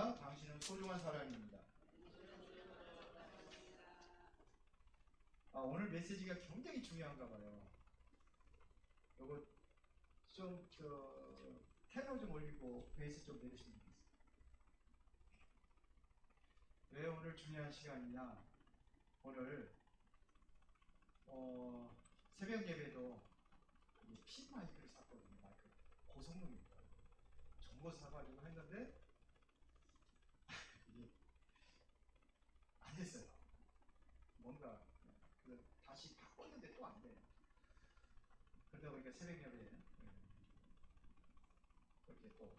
믿습니다. 당신은 소중한 사람입니다. 오늘 메시지가 굉장히 중요한가 봐요. 요거 좀 테너 좀 올리고 베이스 좀 내리시면 좋겠습니다. 왜 오늘 중요한 시간이냐? 오늘 새벽 예배도 핀 마이크를 샀거든요. 마이크 고성능입니다. 좋은 거 사가지고 했는데 이게 안 됐어요. 뭔가 다시 바꿨는데 또 안 돼요. 그러다 보니까 새벽 예배에 그렇게 또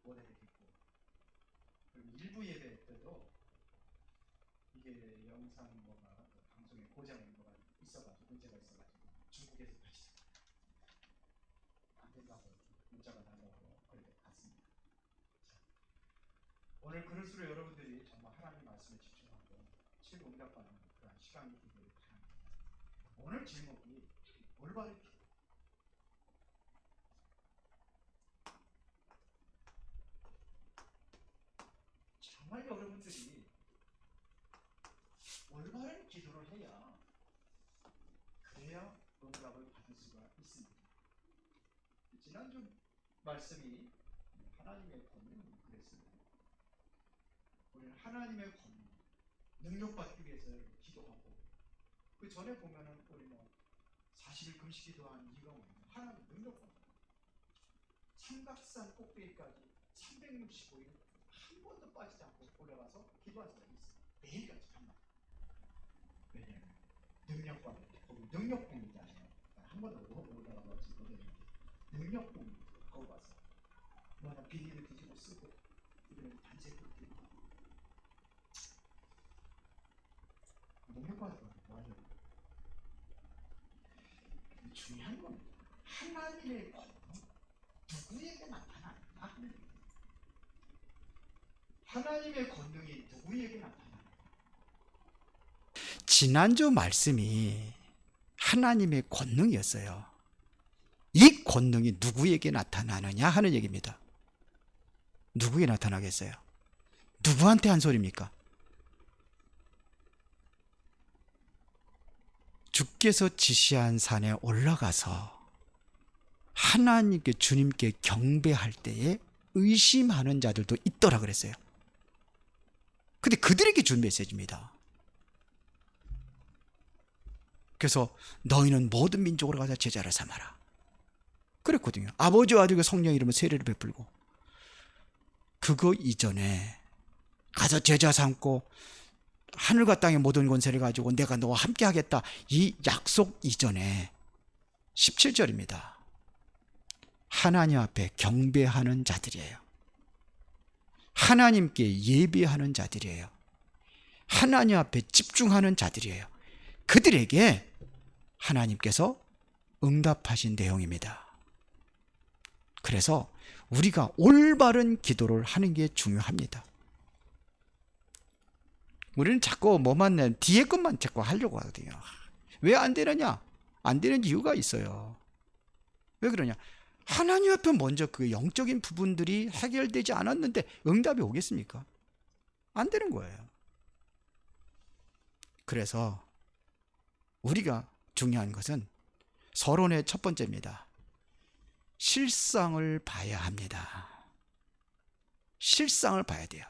못하게 됐고, 그리고 일부 예배 때도 이게 영상 뭐가 방송에 고장이 뭐가 있어가지고 문제가 있어가지고 중국에서 다시 안 된다고 문자가 날라오고 그렇게 갔습니다. 오늘 그럴수록 여러분들이 정말 하나님 말씀에 집중하고 최고 응답받는 그런 시간이 되기를 바랍니다. 오늘 제목이 올바른 기도. 정말 여러분들이 올바른 기도를 해야 그래야 응답을 받을 수가 있습니다. 지난주 말씀이 하나님의 권능 그랬습니다. 우리는 하나님의 권능, 능력받기 위해서 기도하고, 그 전에 보면은 우리 40일 금식 기도한 이유가 뭐냐면 하나님 능력받는 삼각산 꼭대기까지 365일 한 번도 빠지지 않고 올라가서 기도한 사람이 있어요. 매일같이 한번. 왜냐하면 능력받는 거기 능력봉이잖아요. 한 번도 올라가지 못했는데 능력봉 거기 가서 뭐냐 비닐을 뒤집어 쓰고 이런 단체를 들고 능력받는 거 맞아요. 중요한 겁니다. 하나님의 권능 누구에게 나타나느냐? 하나님의 권능이 누구에게 나타나느냐? 지난주 말씀이 하나님의 권능이었어요. 이 권능이 누구에게 나타나느냐 하는 얘기입니다. 누구에게 나타나겠어요? 누구한테 한 소리입니까? 주께서 지시한 산에 올라가서 하나님께 주님께 경배할 때에 의심하는 자들도 있더라 그랬어요. 근데 그들에게 준 메시지입니다. 그래서 너희는 모든 민족으로 가서 제자를 삼아라 그랬거든요. 아버지와 아들과 성령 이름으로 세례를 베풀고, 그거 이전에 가서 제자 삼고 하늘과 땅의 모든 권세를 가지고 내가 너와 함께 하겠다, 이 약속 이전에 17절입니다. 하나님 앞에 경배하는 자들이에요. 하나님께 예배하는 자들이에요. 하나님 앞에 집중하는 자들이에요. 그들에게 하나님께서 응답하신 내용입니다. 그래서 우리가 올바른 기도를 하는 게 중요합니다. 우리는 자꾸 뭐만 뒤에 것만 자꾸 하려고 하거든요. 왜 안 되느냐? 안 되는 이유가 있어요. 왜 그러냐? 하나님 앞에 먼저 그 영적인 부분들이 해결되지 않았는데 응답이 오겠습니까? 안 되는 거예요. 그래서 우리가 중요한 것은 서론의 첫 번째입니다. 실상을 봐야 합니다. 실상을 봐야 돼요.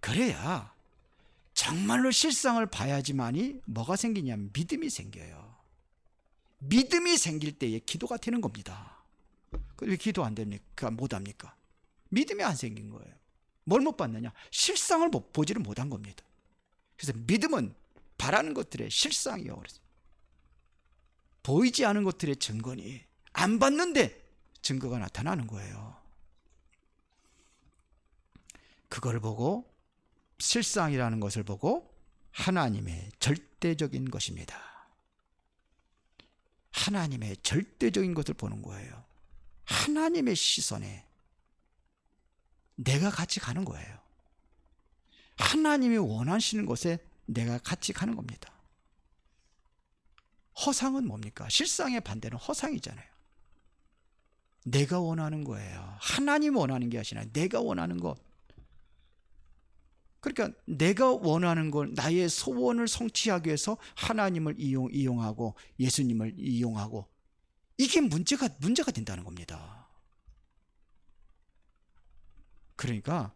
그래야 정말로 실상을 봐야지만이 뭐가 생기냐면 믿음이 생겨요. 믿음이 생길 때에 기도가 되는 겁니다. 왜 기도 안 됩니까? 못 합니까? 믿음이 안 생긴 거예요. 뭘 못 봤느냐? 실상을 보지를 못한 겁니다. 그래서 믿음은 바라는 것들의 실상이요. 그래서 보이지 않은 것들의 증거니 안 봤는데 증거가 나타나는 거예요. 그걸 보고, 실상이라는 것을 보고 하나님의 절대적인 것입니다. 하나님의 절대적인 것을 보는 거예요. 하나님의 시선에 내가 같이 가는 거예요. 하나님이 원하시는 것에 내가 같이 가는 겁니다. 허상은 뭡니까? 실상의 반대는 허상이잖아요. 내가 원하는 거예요. 하나님 원하는 게 아니라 내가 원하는 것. 그러니까 내가 원하는 걸, 나의 소원을 성취하기 위해서 하나님을 이용하고 예수님을 이용하고, 이게 문제가 된다는 겁니다. 그러니까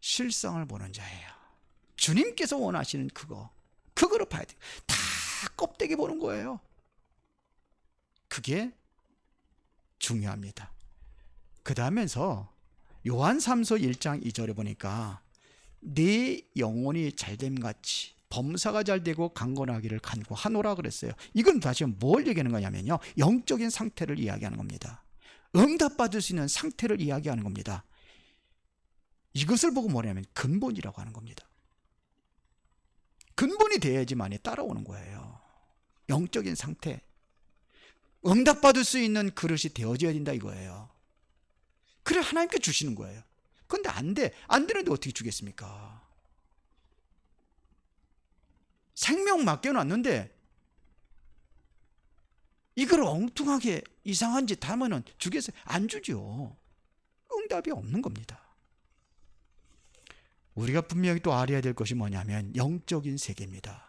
실상을 보는 자예요. 주님께서 원하시는 그거를 봐야 돼요. 다 껍데기 보는 거예요. 그게 중요합니다. 그 다음에서 요한삼서 1장 2절에 보니까 네 영혼이 잘됨같이 범사가 잘되고 강건하기를 간구하노라 그랬어요. 이건 다시 뭘 얘기하는 거냐면요, 영적인 상태를 이야기하는 겁니다. 응답받을 수 있는 상태를 이야기하는 겁니다. 이것을 보고 뭐냐면 근본이라고 하는 겁니다. 근본이 돼야지만이 따라오는 거예요. 영적인 상태, 응답받을 수 있는 그릇이 되어져야 된다 이거예요. 그래 하나님께 주시는 거예요. 그런데 안 되는데 어떻게 주겠습니까? 생명 맡겨놨는데 이걸 엉뚱하게 이상한 짓 하면은 주겠어요? 안 주죠. 응답이 없는 겁니다. 우리가 분명히 또 알아야 될 것이 뭐냐면 영적인 세계입니다.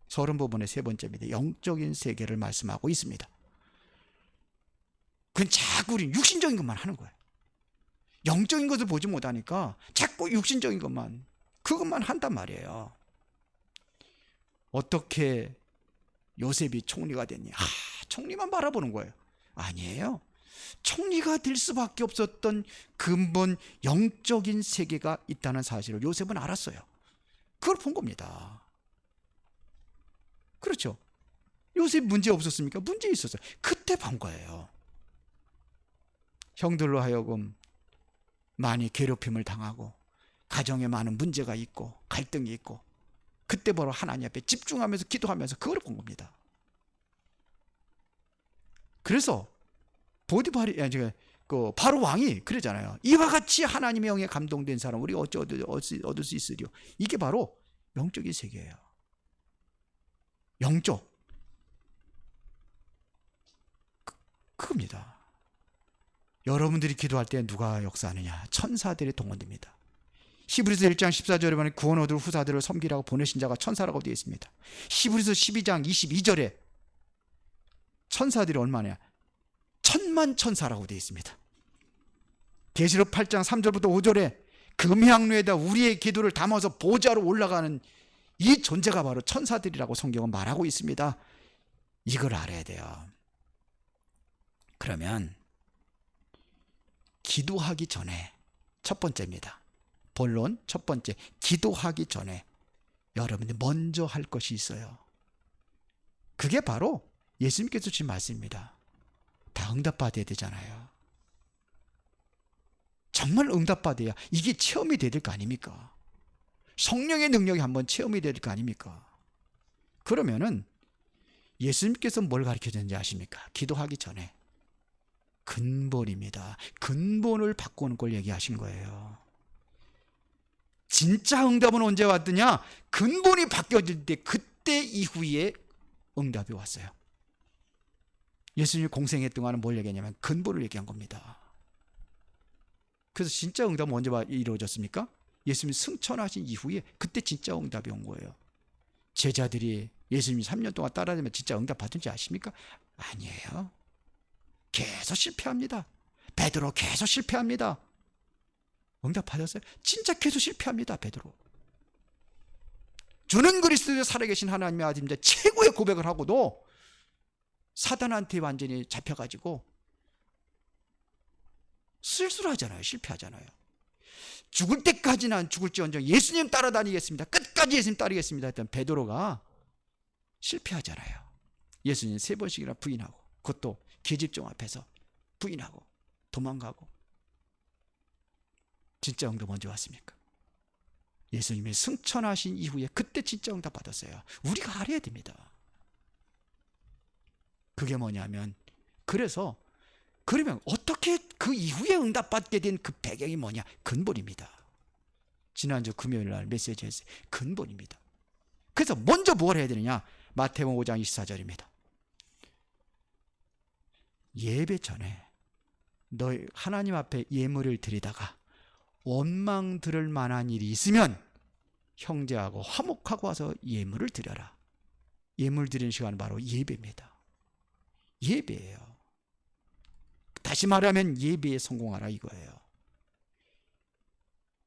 서론부분의 세 번째입니다. 영적인 세계를 말씀하고 있습니다. 그건 자꾸 우리는 육신적인 것만 하는 거예요. 영적인 것을 보지 못하니까 자꾸 육신적인 그것만 한단 말이에요. 어떻게 요셉이 총리가 됐냐? 총리만 바라보는 거예요. 아니에요. 총리가 될 수밖에 없었던 근본 영적인 세계가 있다는 사실을 요셉은 알았어요. 그걸 본 겁니다. 그렇죠. 요셉 문제 없었습니까? 문제 있었어요. 그때 본 거예요. 형들로 하여금 많이 괴롭힘을 당하고 가정에 많은 문제가 있고 갈등이 있고, 그때 바로 하나님 앞에 집중하면서 기도하면서 그걸 본 겁니다. 그래서 바로 왕이 그러잖아요. 이와 같이 하나님의 영에 감동된 사람 우리가 어찌 얻을 수 있으리요. 이게 바로 영적인 세계예요. 영적 그겁니다. 여러분들이 기도할 때 누가 역사하느냐? 천사들이 동원됩니다. 히브리서 1장 14절에 보면 구원 얻을 후사들을 섬기라고 보내신 자가 천사라고 되어 있습니다. 히브리서 12장 22절에 천사들이 얼마냐? 천만 천사라고 되어 있습니다. 계시록 8장 3절부터 5절에 금향로에다 우리의 기도를 담아서 보좌로 올라가는 이 존재가 바로 천사들이라고 성경은 말하고 있습니다. 이걸 알아야 돼요. 그러면 기도하기 전에 첫 번째입니다. 본론 첫 번째, 기도하기 전에 여러분들이 먼저 할 것이 있어요. 그게 바로 예수님께서 주신 말씀입니다. 다 응답받아야 되잖아요. 정말 응답받아야 이게 체험이 돼야 될 거 아닙니까? 성령의 능력이 한번 체험이 돼야 될 거 아닙니까? 그러면은 예수님께서 뭘 가르쳐주는지 아십니까? 기도하기 전에 근본입니다. 근본을 바꾸는 걸 얘기하신 거예요. 진짜 응답은 언제 왔더냐? 근본이 바뀌어질 때, 그때 이후에 응답이 왔어요. 예수님이 공생했던 거는 뭘 얘기하냐면 근본을 얘기한 겁니다. 그래서 진짜 응답은 언제 이루어졌습니까? 예수님이 승천하신 이후에 그때 진짜 응답이 온 거예요. 제자들이 예수님이 3년 동안 따라다니면 진짜 응답 받은지 아십니까? 아니에요. 계속 실패합니다. 베드로 계속 실패합니다. 응답 받았어요? 진짜 계속 실패합니다. 베드로. 주는 그리스도의 살아계신 하나님의 아들입니다. 최고의 고백을 하고도 사단한테 완전히 잡혀가지고 쓸쓸하잖아요. 실패하잖아요. 죽을 때까지는 안 죽을지언정 예수님 따라다니겠습니다. 끝까지 예수님 따르겠습니다 했던 베드로가 실패하잖아요. 예수님 3번씩이나 부인하고, 그것도 계집종 앞에서 부인하고 도망가고. 진짜 응답 언제 왔습니까? 예수님이 승천하신 이후에 그때 진짜 응답 받았어요. 우리가 알아야 됩니다. 그게 뭐냐면, 그러면 어떻게 그 이후에 응답받게 된 그 배경이 뭐냐? 근본입니다. 지난주 금요일 날 메시지에서 근본입니다. 그래서 먼저 뭘 해야 되느냐? 마태복음 5장 24절입니다. 예배 전에 너희 하나님 앞에 예물을 드리다가 원망 들을 만한 일이 있으면 형제하고 화목하고 와서 예물을 드려라. 예물 드리는 시간은 바로 예배입니다. 예배예요. 다시 말하면 예배에 성공하라 이거예요.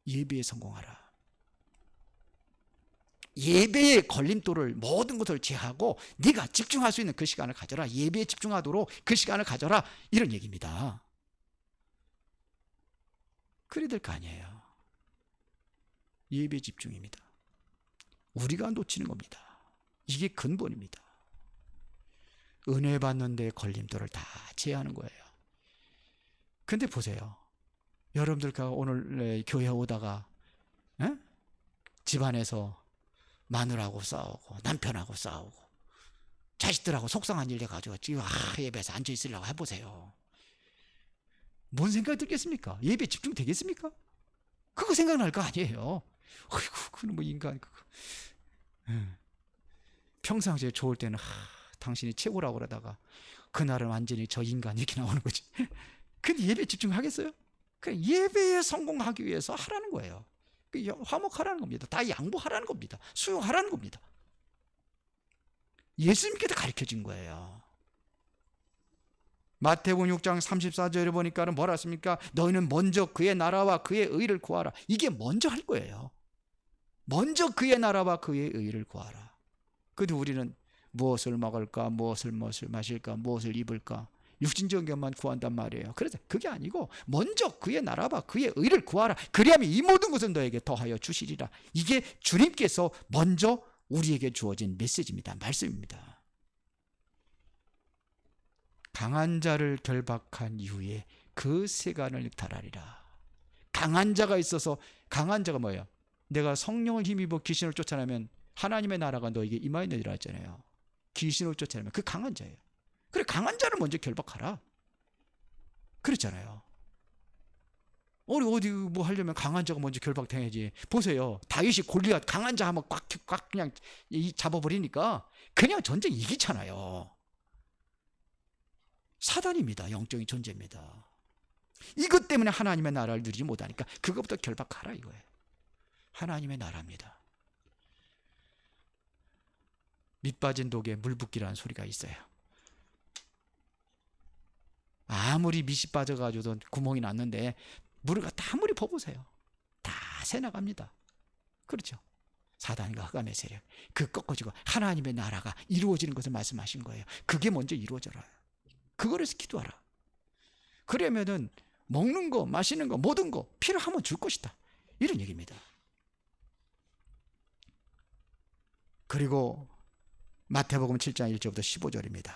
예배에 성공하라. 예배의 걸림돌을 모든 것을 제하고 네가 집중할 수 있는 그 시간을 가져라. 예배에 집중하도록 그 시간을 가져라. 이런 얘기입니다. 그래야 될 거 아니에요. 예배 집중입니다. 우리가 놓치는 겁니다. 이게 근본입니다. 은혜 받는데 걸림돌을 다 제하는 거예요. 근데 보세요. 여러분들과 오늘 교회 오다가 집안에서 마누라하고 싸우고 남편하고 싸우고 자식들하고 속상한 일 해가지고 지금 예배에서 앉아있으려고 해보세요. 뭔 생각이 들겠습니까? 예배 집중 되겠습니까? 그거 생각날 거 아니에요. 어이구 그는 뭐 인간 그거. 평상시에 좋을 때는 당신이 최고라고 그러다가 그날은 완전히 저 인간 이렇게 나오는 거지. 근데 예배 집중하겠어요? 그냥 예배에 성공하기 위해서 하라는 거예요. 화목하라는 겁니다. 다 양보하라는 겁니다. 수용하라는 겁니다. 예수님께서 가르쳐진 거예요. 마태복음 6장 34절에 보니까는 뭐라 했습니까? 너희는 먼저 그의 나라와 그의 의를 구하라. 이게 먼저 할 거예요. 먼저 그의 나라와 그의 의를 구하라. 그런데 우리는 무엇을 먹을까, 무엇을 마실까, 무엇을 입을까, 육신적인 것만 구한단 말이에요. 그래서 그게 아니고 먼저 그의 나라와 그의 의를 구하라. 그리하면 이 모든 것은 너에게 더하여 주시리라. 이게 주님께서 먼저 우리에게 주어진 메시지입니다. 말씀입니다. 강한 자를 결박한 이후에 그 세간을 달하리라. 강한 자가 있어서, 강한 자가 뭐예요? 내가 성령을 힘입어 귀신을 쫓아내면 하나님의 나라가 너에게 임하였느니라 했잖아요. 귀신을 쫓아내면 그 강한 자예요. 그래, 강한 자를 먼저 결박하라. 그랬잖아요. 우리 어디 뭐 하려면 강한 자가 먼저 결박돼야지. 보세요. 다윗이 골리앗 강한 자 한번 꽉 그냥 잡아버리니까 그냥 전쟁 이기잖아요. 사단입니다. 영적인 존재입니다. 이것 때문에 하나님의 나라를 누리지 못하니까 그것부터 결박하라 이거예요. 하나님의 나라입니다. 밑 빠진 독에 물 붓기라는 소리가 있어요. 아무리 밑이 빠져가지고도 구멍이 났는데 물을 갖다 아무리 퍼보세요. 다 새나갑니다. 그렇죠. 사단과 흑암의 세력, 그 꺾어지고 하나님의 나라가 이루어지는 것을 말씀하신 거예요. 그게 먼저 이루어져라. 그거를 기도하라. 그러면은 먹는 거, 마시는 거, 모든 거 필요하면 줄 것이다. 이런 얘기입니다. 그리고 마태복음 7장 1절부터 15절입니다.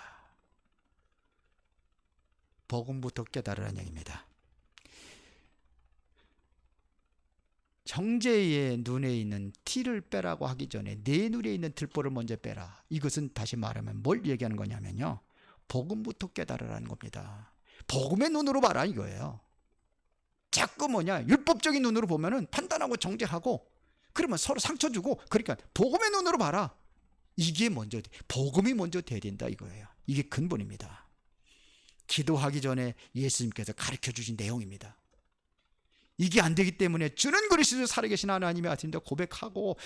복음부터 깨달으라는 얘기입니다. 형제의 눈에 있는 티를 빼라고 하기 전에 내 눈에 있는 들보를 먼저 빼라. 이것은 다시 말하면 뭘 얘기하는 거냐면요, 복음부터 깨달으라는 겁니다. 복음의 눈으로 봐라 이거예요. 자꾸 율법적인 눈으로 보면은 판단하고 정죄하고 그러면 서로 상처 주고, 그러니까 복음의 눈으로 봐라. 이게 먼저, 복음이 먼저 돼야 된다 이거예요. 이게 근본입니다. 기도하기 전에 예수님께서 가르쳐 주신 내용입니다. 이게 안 되기 때문에 주는 그리스도 살아계신 하나님의 아들입니다 고백하고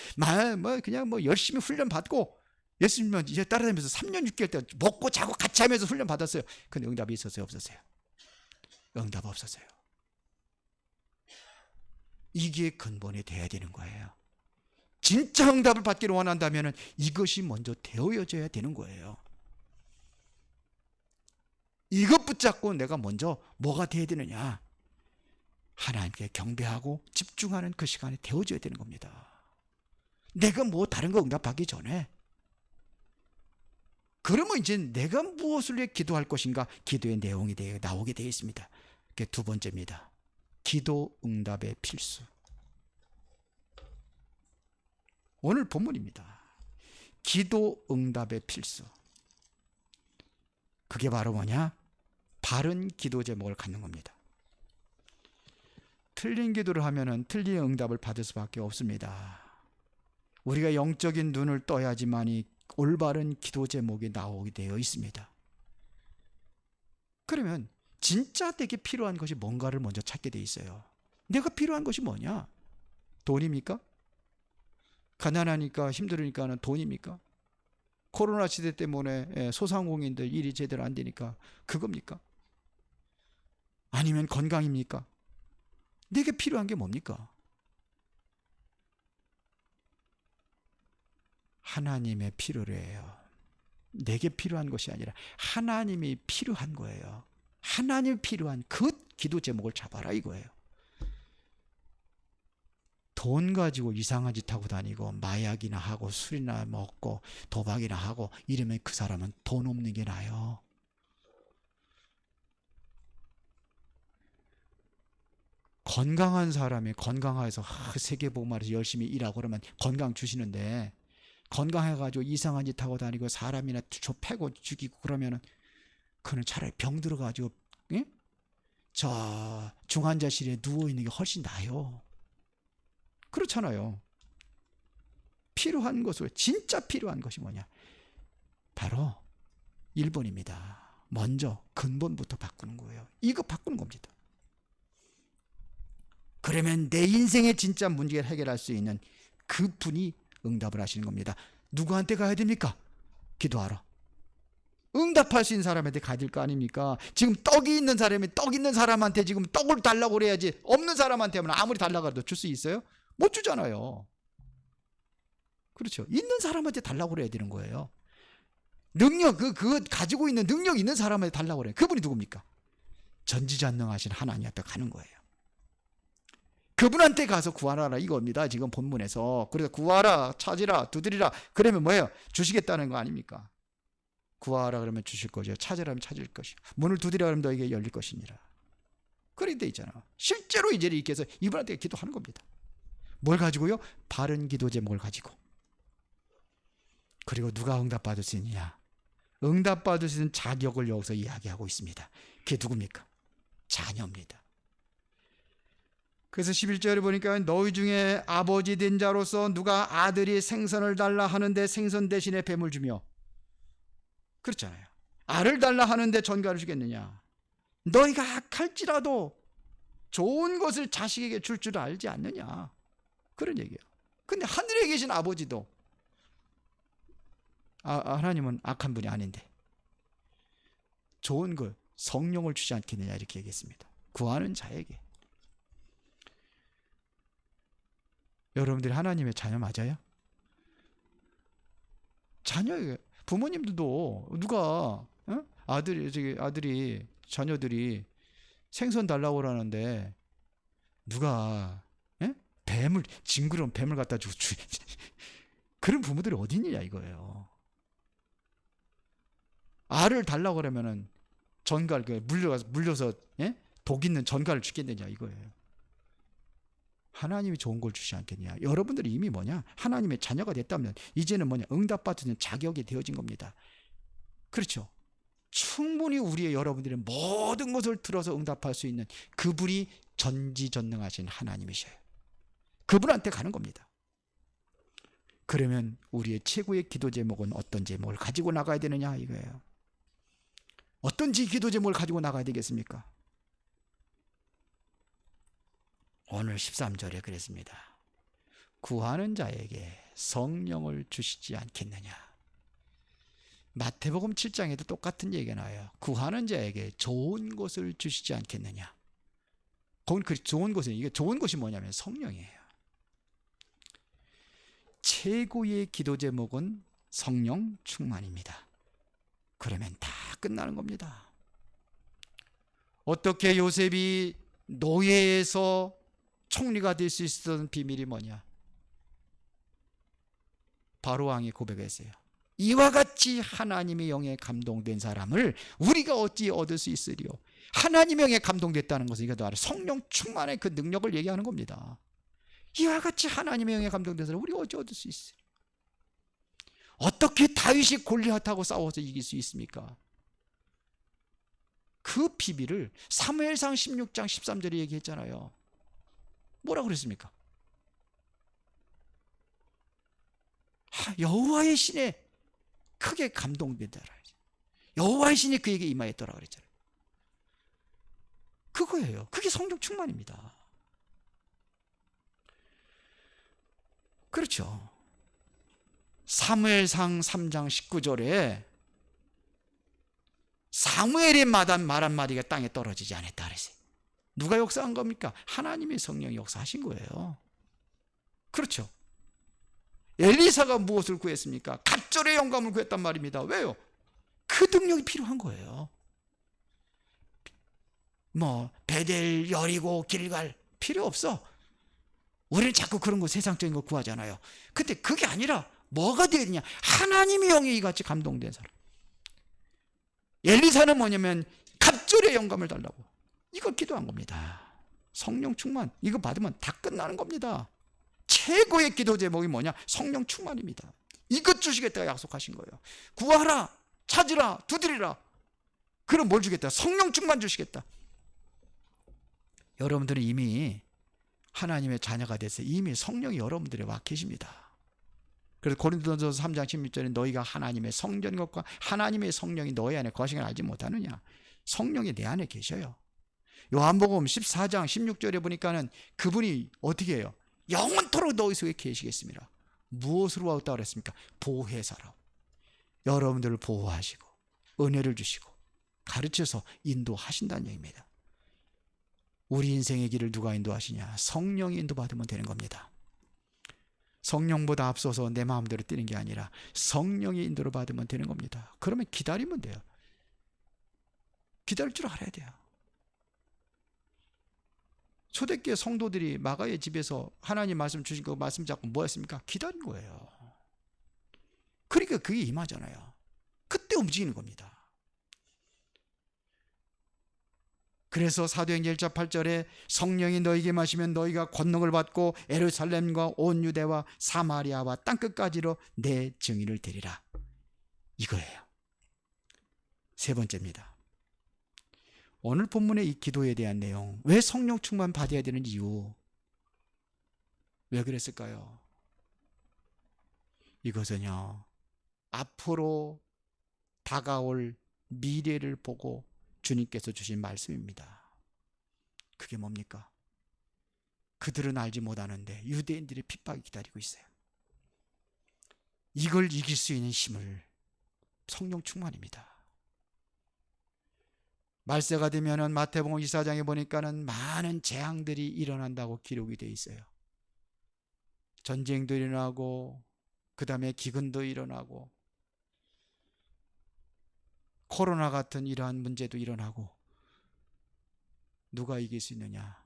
그냥 열심히 훈련 받고, 예수님은 이제 따라다니면서 3년 6개월 때 먹고 자고 같이 하면서 훈련 받았어요. 근데 응답이 있었어요, 없었어요? 응답 없었어요. 이게 근본이 돼야 되는 거예요. 진짜 응답을 받기를 원한다면 이것이 먼저 되어져야 되는 거예요. 이것 붙잡고 내가 먼저 뭐가 돼야 되느냐? 하나님께 경배하고 집중하는 그 시간이 되어져야 되는 겁니다. 내가 다른 거 응답하기 전에. 그러면 이제 내가 무엇을 위해 기도할 것인가? 기도의 내용이 나오게 되어 있습니다. 그게 두 번째입니다. 기도 응답의 필수. 오늘 본문입니다. 기도 응답의 필수. 그게 바로 뭐냐? 바른 기도 제목을 갖는 겁니다. 틀린 기도를 하면은 틀린 응답을 받을 수밖에 없습니다. 우리가 영적인 눈을 떠야지만이 올바른 기도 제목이 나오게 되어 있습니다. 그러면 진짜 내게 필요한 것이 뭔가를 먼저 찾게 돼 있어요. 내가 필요한 것이 뭐냐? 돈입니까? 가난하니까 힘들으니까는 돈입니까? 코로나 시대 때문에 소상공인들 일이 제대로 안 되니까 그겁니까? 아니면 건강입니까? 내게 필요한 게 뭡니까? 하나님의 필요로 해요. 내게 필요한 것이 아니라 하나님이 필요한 거예요. 하나님이 필요한 그 기도 제목을 잡아라 이거예요. 돈 가지고 이상한 짓 하고 다니고 마약이나 하고 술이나 먹고 도박이나 하고 이러면 그 사람은 돈 없는 게 나아요. 건강한 사람이 건강해서 세계복음화해서 열심히 일하고 그러면 건강 주시는데, 건강해가지고 이상한 짓 하고 다니고 사람이나 패고 죽이고 그러면은 그는 차라리 병 들어가지고 저 중환자실에 누워있는 게 훨씬 나아요. 그렇잖아요. 필요한 것을, 진짜 필요한 것이 뭐냐? 바로 1번입니다. 먼저 근본부터 바꾸는 거예요. 이거 바꾸는 겁니다. 그러면 내 인생의 진짜 문제를 해결할 수 있는 그 분이 응답을 하시는 겁니다. 누구한테 가야 됩니까? 기도하러. 응답할 수 있는 사람한테 가야 될 거 아닙니까? 지금 떡이 있는 사람이 떡 있는 사람한테 지금 떡을 달라고 그래야지, 없는 사람한테는 아무리 달라고 해도 줄 수 있어요? 못 주잖아요. 그렇죠. 있는 사람한테 달라고 그래야 되는 거예요. 능력, 그 가지고 있는 능력 있는 사람한테 달라고 그래요. 그분이 누굽니까? 전지전능하신 하나님 앞에 가는 거예요. 그분한테 가서 구하라 이겁니다. 지금 본문에서. 그래서 구하라, 찾으라, 두드리라. 그러면 뭐예요? 주시겠다는 거 아닙니까? 구하라 그러면 주실 거죠. 찾으라면 찾을 것이요. 문을 두드리라 그러면 너에게 열릴 것이니라. 그렇게 돼 있잖아. 실제로 이제 이렇게 해서 이분한테 기도하는 겁니다. 뭘 가지고요? 바른 기도 제목을 가지고. 그리고 누가 응답받을 수 있느냐? 응답받을 수 있는 자격을 여기서 이야기하고 있습니다. 그게 누굽니까? 자녀입니다. 그래서 11절에 보니까 너희 중에 아버지 된 자로서 누가 아들이 생선을 달라 하는데 생선 대신에 뱀을 주며, 그렇잖아요. 알을 달라 하는데 전갈을 주겠느냐? 너희가 악할지라도 좋은 것을 자식에게 줄 줄 알지 않느냐? 그런 얘기예요. 근데 하늘에 계신 아버지도, 하나님은 악한 분이 아닌데 좋은 걸, 성령을 주지 않겠느냐 이렇게 얘기했습니다. 구하는 자에게. 여러분들이 하나님의 자녀 맞아요? 자녀예요. 부모님들도 누가 아들이 자녀들이 생선 달라고 그러는데 누가 뱀을, 징그러운 뱀을 갖다 주고 그런 부모들이 어디 있느냐 이거예요. 알을 달라고 그러면은 전갈, 물려서 독 있는 전갈을 주겠느냐 이거예요. 하나님이 좋은 걸 주시지 않겠냐. 여러분들이 이미 뭐냐? 하나님의 자녀가 됐다면 이제는 뭐냐? 응답받는 자격이 되어진 겁니다. 그렇죠? 충분히 우리의 여러분들의 모든 것을 들어서 응답할 수 있는 그분이 전지전능하신 하나님이셔요. 그분한테 가는 겁니다. 그러면 우리의 최고의 기도 제목은 어떤 제목을 가지고 나가야 되느냐 이거예요. 어떤 기도 제목을 가지고 나가야 되겠습니까? 오늘 13절에 그랬습니다. 구하는 자에게 성령을 주시지 않겠느냐. 마태복음 7장에도 똑같은 얘기가 나와요. 구하는 자에게 좋은 것을 주시지 않겠느냐. 그 좋은 것은, 이게 좋은 것이 뭐냐면 성령이에요. 최고의 기도 제목은 성령 충만입니다. 그러면 다 끝나는 겁니다. 어떻게 요셉이 노예에서 총리가 될 수 있었던 비밀이 뭐냐? 바로왕이 고백했어요. 이와 같이 하나님의 영에 감동된 사람을 우리가 어찌 얻을 수 있으리요? 하나님의 영에 감동됐다는 것은 이거 바로 성령 충만의 그 능력을 얘기하는 겁니다. 이와 같이 하나님의 영에 감동된 사람을 우리가 어찌 얻을 수 있으리요? 어떻게 다윗이 골리앗하고 싸워서 이길 수 있습니까? 그 비밀을 사무엘상 16장 13절에 얘기했잖아요. 뭐라고 그랬습니까? 여호와의 신에 크게 감동되더라. 여호와의 신이 그에게 임하였더라 그랬잖아요. 그거예요. 그게 성령 충만입니다. 그렇죠. 사무엘상 3장 19절에 사무엘이 말 한마디가 땅에 떨어지지 않았다 그랬어요. 누가 역사한 겁니까? 하나님의 성령이 역사하신 거예요. 그렇죠. 엘리사가 무엇을 구했습니까? 갑절의 영감을 구했단 말입니다. 왜요? 그 능력이 필요한 거예요. 베델, 여리고, 길갈 필요 없어. 우리는 자꾸 그런 거 세상적인 거 구하잖아요. 근데 그게 아니라 뭐가 되느냐? 하나님의 영이 이같이 감동된 사람. 엘리사는 뭐냐면 갑절의 영감을 달라고 이걸 기도한 겁니다. 성령 충만 이거 받으면 다 끝나는 겁니다. 최고의 기도 제목이 뭐냐? 성령 충만입니다. 이것 주시겠다고 약속하신 거예요. 구하라, 찾으라, 두드리라. 그럼 뭘 주겠다? 성령 충만 주시겠다. 여러분들은 이미 하나님의 자녀가 돼서 이미 성령이 여러분들에 와 계십니다. 그래서 고린도전서 3장 16절에 너희가 하나님의 성전 것과 하나님의 성령이 너희 안에 거하시는 걸 알지 못하느냐? 성령이 내 안에 계셔요. 요한복음 14장 16절에 보니까는 그분이 어떻게 해요? 영원토록 너희 속에 계시겠습니다. 무엇으로 왔다 그랬습니까? 보혜사로. 여러분들을 보호하시고 은혜를 주시고 가르쳐서 인도하신다는 얘기입니다. 우리 인생의 길을 누가 인도하시냐? 성령이 인도받으면 되는 겁니다. 성령보다 앞서서 내 마음대로 뛰는 게 아니라 성령의 인도를 받으면 되는 겁니다. 그러면 기다리면 돼요. 기다릴 줄 알아야 돼요. 초대교회 성도들이 마가의 집에서 하나님 말씀 주신 거 말씀 잡고 뭐 했습니까? 기다린 거예요. 그러니까 그게 임하잖아요. 그때 움직이는 겁니다. 그래서 사도행전 1장 8절에 성령이 너희에게 마시면 너희가 권능을 받고 예루살렘과 온 유대와 사마리아와 땅끝까지로 내 증인을 되리라. 이거예요. 세 번째입니다. 오늘 본문의 이 기도에 대한 내용, 왜 성령 충만 받아야 되는 이유, 왜 그랬을까요? 이것은요, 앞으로 다가올 미래를 보고 주님께서 주신 말씀입니다. 그게 뭡니까? 그들은 알지 못하는데 유대인들의 핍박이 기다리고 있어요. 이걸 이길 수 있는 힘을 성령 충만입니다. 말세가 되면은 마태복음 24장에 보니까는 많은 재앙들이 일어난다고 기록이 되어 있어요. 전쟁도 일어나고 그 다음에 기근도 일어나고 코로나 같은 이러한 문제도 일어나고 누가 이길 수 있느냐?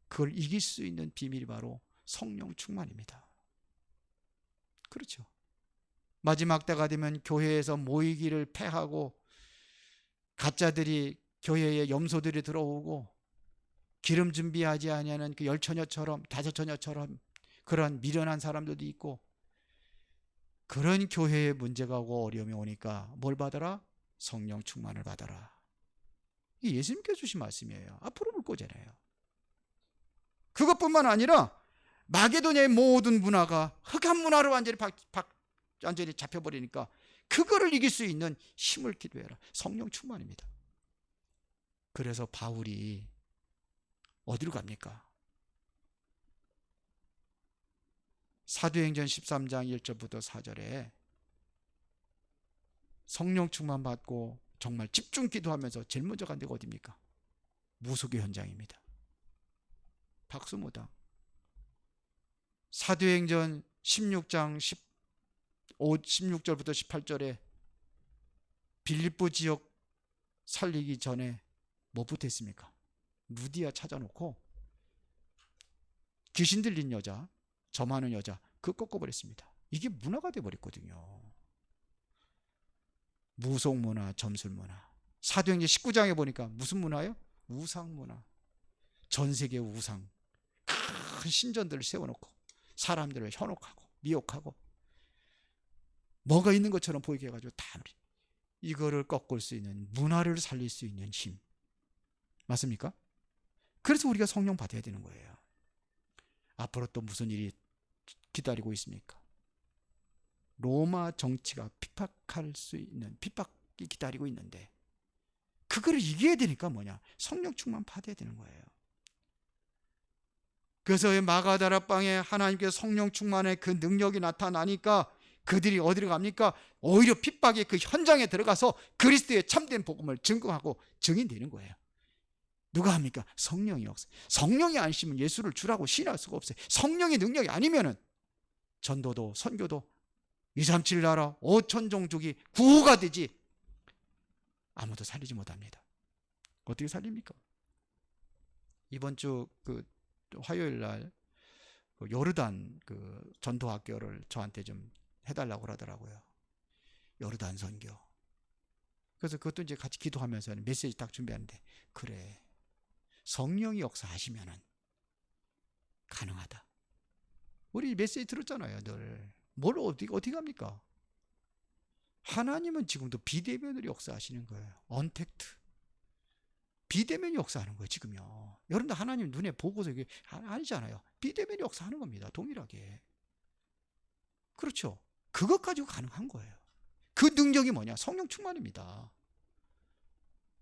그걸 이길 수 있는 비밀이 바로 성령 충만입니다. 그렇죠. 마지막 때가 되면 교회에서 모이기를 패하고 가짜들이 교회에 염소들이 들어오고 기름 준비하지 아니하는 그 열처녀처럼 다섯처녀처럼 그런 미련한 사람들도 있고 그런 교회에 문제가 오고 어려움이 오니까 뭘 받아라? 성령 충만을 받아라. 이게 예수님께서 주신 말씀이에요. 앞으로 볼 거잖아요. 그것뿐만 아니라 마게도냐의 모든 문화가 흑암 문화로 완전히 잡혀버리니까 그거를 이길 수 있는 힘을 기도해라. 성령 충만입니다. 그래서 바울이 어디로 갑니까? 사도행전 13장 1절부터 4절에 성령 충만 받고 정말 집중 기도하면서 제일 먼저 간 데가 어디입니까? 무속의 현장입니다. 박수무당. 사도행전 16장 16절부터 18절에 빌립보 지역 살리기 전에 뭐부터 했습니까? 루디아 찾아놓고 귀신 들린 여자, 점하는 여자 그거 꺾어버렸습니다. 이게 문화가 돼버렸거든요. 무속문화, 점술문화. 사도행전 19장에 보니까 무슨 문화예요? 우상문화. 전세계 우상. 큰 신전들을 세워놓고 사람들을 현혹하고 미혹하고 뭐가 있는 것처럼 보이게 해가지고 다 이거를 꺾을 수 있는, 문화를 살릴 수 있는 힘. 맞습니까? 그래서 우리가 성령 받아야 되는 거예요. 앞으로 또 무슨 일이 기다리고 있습니까? 로마 정치가 핍박할 수 있는, 핍박이 기다리고 있는데 그거를 이겨야 되니까 뭐냐? 성령 충만 받아야 되는 거예요. 그래서 마가다라 방에 하나님께서 성령 충만의 그 능력이 나타나니까 그들이 어디로 갑니까? 오히려 핍박의 그 현장에 들어가서 그리스도의 참된 복음을 증거하고 증인되는 거예요. 누가 합니까? 성령이 없어요. 성령이 아니시면 예수를 주라고 신할 수가 없어요. 성령의 능력이 아니면은 전도도 선교도 237 나라 5천 종족이 구호가 되지 아무도 살리지 못합니다. 어떻게 살립니까? 이번 주 그 화요일 날 그 요르단 그 전도학교를 저한테 좀 해달라고 그러더라고요. 요르단 선교. 그래서 그것도 이제 같이 기도하면서 메시지 딱 준비하는데, 그래, 성령이 역사하시면은 가능하다. 우리 메시지 들었잖아요, 늘. 뭘 어떻게 합니까? 하나님은 지금도 비대면으로 역사하시는 거예요. 언택트. 비대면 역사하는 거예요, 지금요. 여러분들 하나님 눈에 보고서 이게 아니잖아요. 비대면 역사하는 겁니다, 동일하게. 그렇죠. 그것 가지고 가능한 거예요. 그 능력이 뭐냐? 성령 충만입니다.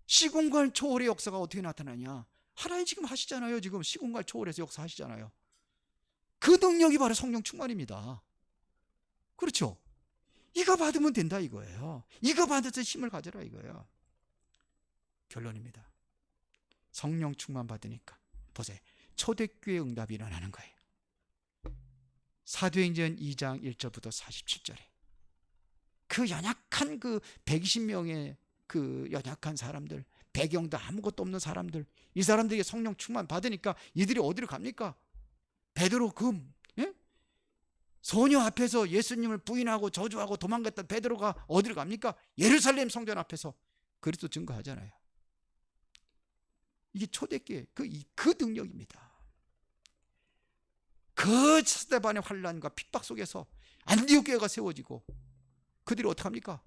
시공간 초월의 역사가 어떻게 나타나냐? 하나님 지금 하시잖아요. 지금 시공간 초월에서 역사하시잖아요. 그 능력이 바로 성령 충만입니다. 그렇죠. 이거 받으면 된다 이거예요. 이거 받아서 힘을 가져라 이거예요. 결론입니다. 성령 충만 받으니까 보세요. 초대교회 응답이 일어나는 거예요. 사도행전 2장 1절부터 47절에 그 연약한 그 120명의 그 연약한 사람들, 배경도 아무것도 없는 사람들, 이 사람들에게 성령 충만 받으니까 이들이 어디로 갑니까? 베드로 소녀 앞에서 예수님을 부인하고 저주하고 도망갔던 베드로가 어디로 갑니까? 예루살렘 성전 앞에서 그리스도 증거하잖아요. 이게 초대교회 그 능력입니다. 그 스데반의 환란과 핍박 속에서 안디옥 교회가 세워지고 그들이 어떻게 합니까?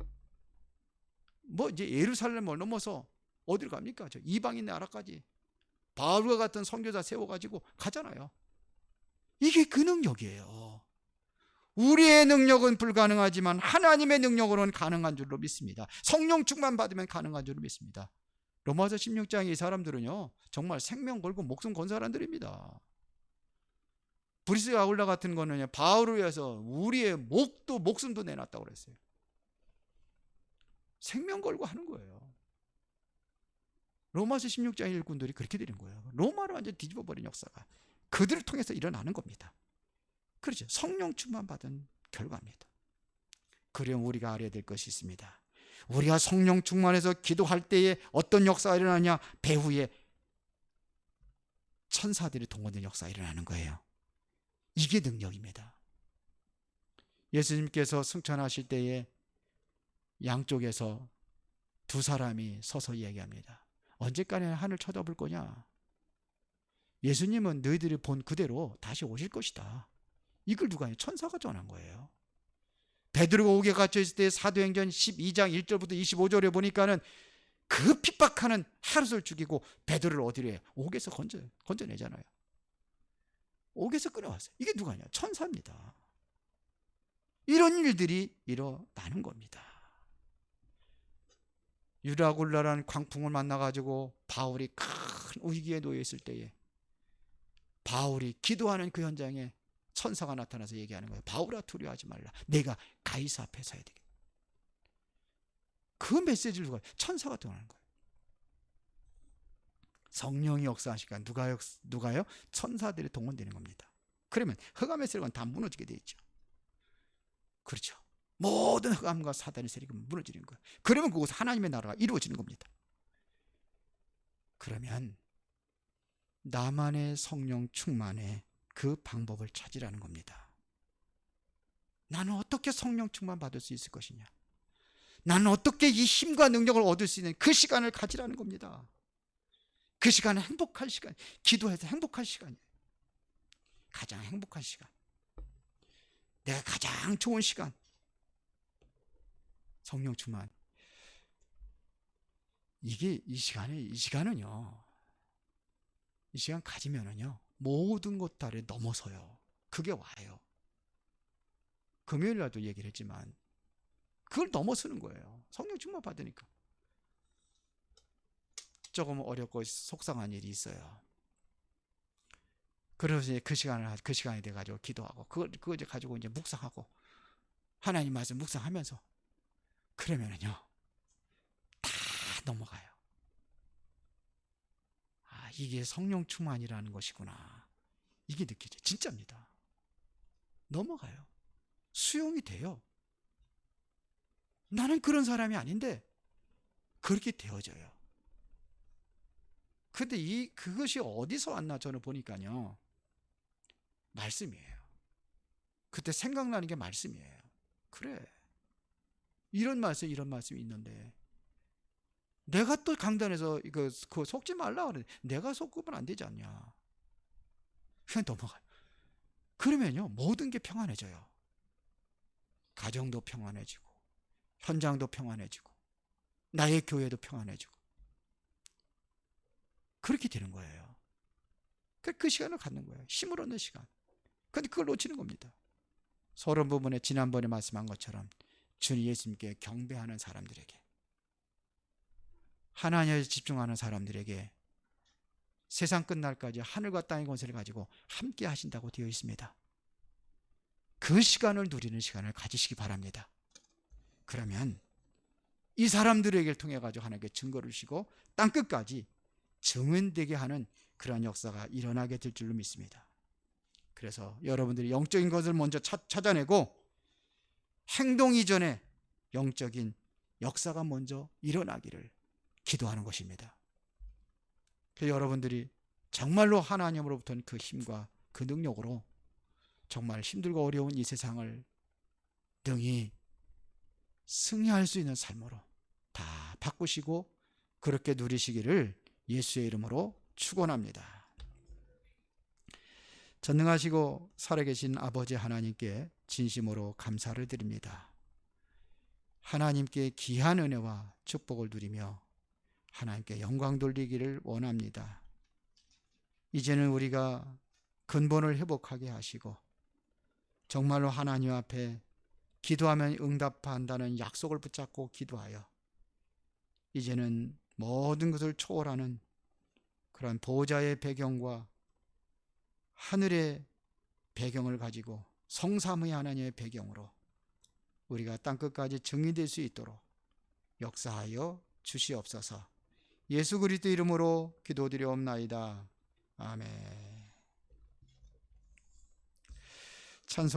뭐 이제 예루살렘을 넘어서 어디로 갑니까? 저 이방인 나라까지 바울과 같은 선교사 세워가지고 가잖아요. 이게 그 능력이에요. 우리의 능력은 불가능하지만 하나님의 능력으로는 가능한 줄로 믿습니다. 성령 충만 받으면 가능한 줄로 믿습니다. 로마서 16장의 이 사람들은요, 정말 생명 걸고 목숨 건 사람들입니다. 브리스가 아굴라 같은 거는 바울을 위해서 우리의 목숨도 내놨다고 그랬어요. 생명 걸고 하는 거예요. 로마서 16장 일꾼들이 그렇게 되는 거예요. 로마를 완전 뒤집어 버린 역사가 그들을 통해서 일어나는 겁니다. 그렇죠. 성령 충만 받은 결과입니다. 그럼 우리가 알아야 될 것이 있습니다. 우리가 성령 충만해서 기도할 때에 어떤 역사가 일어나냐? 배후에 천사들이 동원된 역사가 일어나는 거예요. 이게 능력입니다. 예수님께서 승천하실 때에 양쪽에서 두 사람이 서서 이야기합니다. 언제까지 하늘 쳐다볼 거냐? 예수님은 너희들이 본 그대로 다시 오실 것이다. 이걸 누가 해요? 천사가 전한 거예요. 베드로가 옥에 갇혀 있을 때 사도행전 12장 1절부터 25절에 보니까는 그 핍박하는 헤롯을 죽이고 베드로를 어디로 해요? 옥에서 건져내잖아요. 옥에서 끌어왔어요. 이게 누가 하냐? 천사입니다. 이런 일들이 일어나는 겁니다. 유라굴라라는 광풍을 만나가지고 바울이 큰 위기에 놓여 있을 때에 바울이 기도하는 그 현장에 천사가 나타나서 얘기하는 거예요. 바울아, 두려워하지 말라. 내가 가이사 앞에 서야 되겠다. 그 메시지를 천사가 전하는 거예요. 성령이 역사하시니까 누가요? 천사들이 동원되는 겁니다. 그러면 흑암의 세력은 다 무너지게 돼 있죠. 그렇죠. 모든 흑암과 사단의 세력이 무너지는 거예요. 그러면 그곳 하나님의 나라가 이루어지는 겁니다. 그러면 나만의 성령 충만의 그 방법을 찾으라는 겁니다. 나는 어떻게 성령 충만 받을 수 있을 것이냐? 나는 어떻게 이 힘과 능력을 얻을 수 있는 그 시간을 가지라는 겁니다. 그 시간은 행복한 시간, 기도해서 행복한 시간이에요. 가장 행복한 시간, 내가 가장 좋은 시간, 성령 충만. 이 시간은요, 이 시간 가지면은요, 모든 것 다를 넘어서요. 그게 와요. 금요일 날도 얘기를 했지만 그걸 넘어서는 거예요. 성령 충만 받으니까. 조금 어렵고 속상한 일이 있어요. 그래서 이제 그 시간이 돼가지고 기도하고 그거 이제 가지고 이제 묵상하고 하나님 말씀 묵상하면서 그러면은요 다 넘어가요. 아, 이게 성령 충만이라는 것이구나. 이게 느껴져요. 진짜입니다. 넘어가요. 수용이 돼요. 나는 그런 사람이 아닌데 그렇게 되어져요. 근데 그것이 어디서 왔나 저는 보니까요. 말씀이에요. 그때 생각나는 게 말씀이에요. 그래. 이런 말씀이 있는데 내가 또 강단에서 그거 속지 말라 그래. 내가 속으면 안 되지 않냐. 그냥 넘어가요. 그러면요 모든 게 평안해져요. 가정도 평안해지고 현장도 평안해지고 나의 교회도 평안해지고 그렇게 되는 거예요. 그 시간을 갖는 거예요. 힘을 얻는 시간. 근데 그걸 놓치는 겁니다. 서론 부분에 지난번에 말씀한 것처럼 주님 예수님께 경배하는 사람들에게 하나님에 집중하는 사람들에게 세상 끝날까지 하늘과 땅의 권세를 가지고 함께 하신다고 되어 있습니다. 그 시간을 누리는 시간을 가지시기 바랍니다. 그러면 이 사람들에게 통해 가지고 하나님께 증거를 주시고 땅끝까지 증언되게 하는 그러한 역사가 일어나게 될 줄로 믿습니다. 그래서 여러분들이 영적인 것을 먼저 찾아내고 행동 이전에 영적인 역사가 먼저 일어나기를 기도하는 것입니다. 그래서 여러분들이 정말로 하나님으로부터는 그 힘과 그 능력으로 정말 힘들고 어려운 이 세상을 능히 승리할 수 있는 삶으로 다 바꾸시고 그렇게 누리시기를 예수의 이름으로 축원합니다. 전능하시고 살아계신 아버지 하나님께 진심으로 감사를 드립니다. 하나님께 귀한 은혜와 축복을 누리며 하나님께 영광 돌리기를 원합니다. 이제는 우리가 근본을 회복하게 하시고 정말로 하나님 앞에 기도하면 응답한다는 약속을 붙잡고 기도하여 이제는 모든 것을 초월하는 그런 보호자의 배경과 하늘의 배경을 가지고 성삼위 하나님의 배경으로 우리가 땅끝까지 증인될 수 있도록 역사하여 주시옵소서. 예수 그리스도 이름으로 기도드리옵나이다. 아멘. 찬송